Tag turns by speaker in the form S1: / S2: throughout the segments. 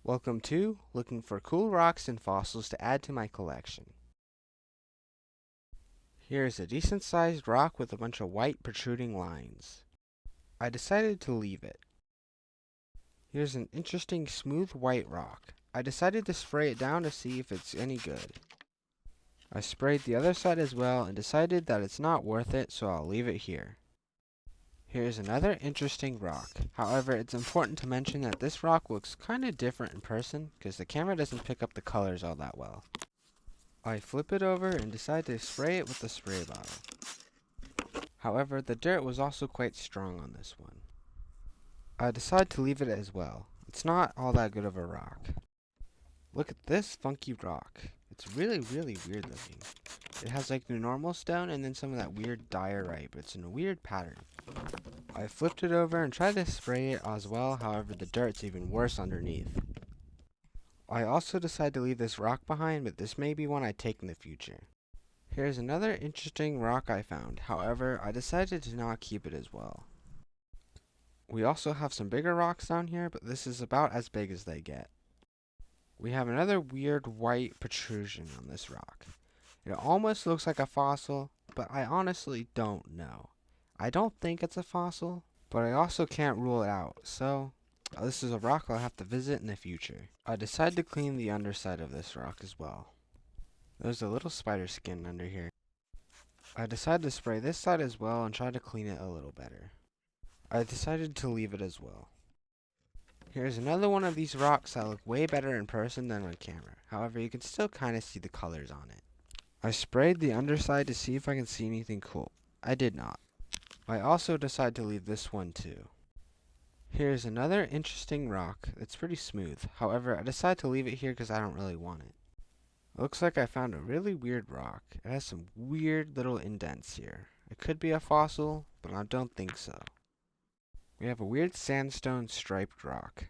S1: Welcome to looking for cool rocks and fossils to add to my collection. Here's a decent sized rock with a bunch of white protruding lines. I decided to leave it. Here's an interesting smooth white rock. I decided to spray it down to see if it's any good. I sprayed the other side as well and decided that it's not worth it, so I'll leave it here. Here's another interesting rock. However, it's important to mention that this rock looks kinda different in person because the camera doesn't pick up the colors all that well. I flip it over and decide to spray it with the spray bottle. However, the dirt was also quite strong on this one. I decide to leave it as well. It's not all that good of a rock. Look at this funky rock. It's really weird looking. It has like the normal stone and then some of that weird diorite, but it's in a weird pattern. I flipped it over and tried to spray it as well, however the dirt's even worse underneath. I also decided to leave this rock behind, but this may be one I take in the future. Here's another interesting rock I found, however I decided to not keep it as well. We also have some bigger rocks down here, but this is about as big as they get. We have another weird white protrusion on this rock. It almost looks like a fossil, but I honestly don't know. I don't think it's a fossil, but I also can't rule it out, so this is a rock I'll have to visit in the future. I decided to clean the underside of this rock as well. There's a little spider skin under here. I decided to spray this side as well and try to clean it a little better. I decided to leave it as well. Here's another one of these rocks that look way better in person than on camera. However, you can still kind of see the colors on it. I sprayed the underside to see if I can see anything cool. I did not. I also decided to leave this one too. Here's another interesting rock that's pretty smooth. However, I decided to leave it here because I don't really want it. Looks like I found a really weird rock. It has some weird little indents here. It could be a fossil, but I don't think so. We have a weird sandstone striped rock.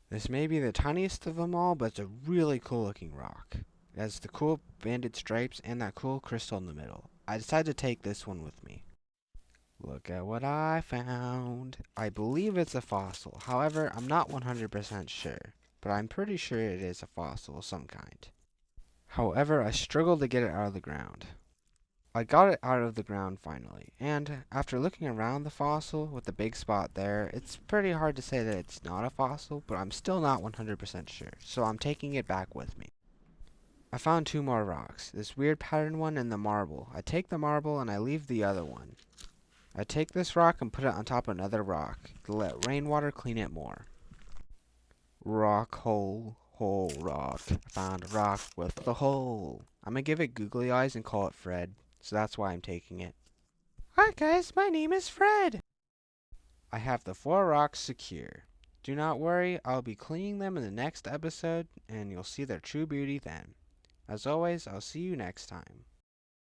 S1: This may be the tiniest of them all, but it's a really cool looking rock. It has the cool banded stripes and that cool crystal in the middle. I decided to take this one with me. Look at what I found. I believe it's a fossil. However, I'm not 100% sure, but I'm pretty sure it is a fossil of some kind. However, I struggled to get it out of the ground. I got it out of the ground finally, and after looking around the fossil with the big spot there, it's pretty hard to say that it's not a fossil, but I'm still not 100% sure, so I'm taking it back with me. I found two more rocks, this weird pattern one and the marble. I take the marble and I leave the other one. I take this rock and put it on top of another rock to let rainwater clean it more. Rock hole, hole rock. I found a rock with a hole. I'm gonna give it googly eyes and call it Fred, so that's why I'm taking it. Hi guys, my name is Fred. I have the 4 rocks secure. Do not worry, I'll be cleaning them in the next episode, and you'll see their true beauty then. As always, I'll see you next time.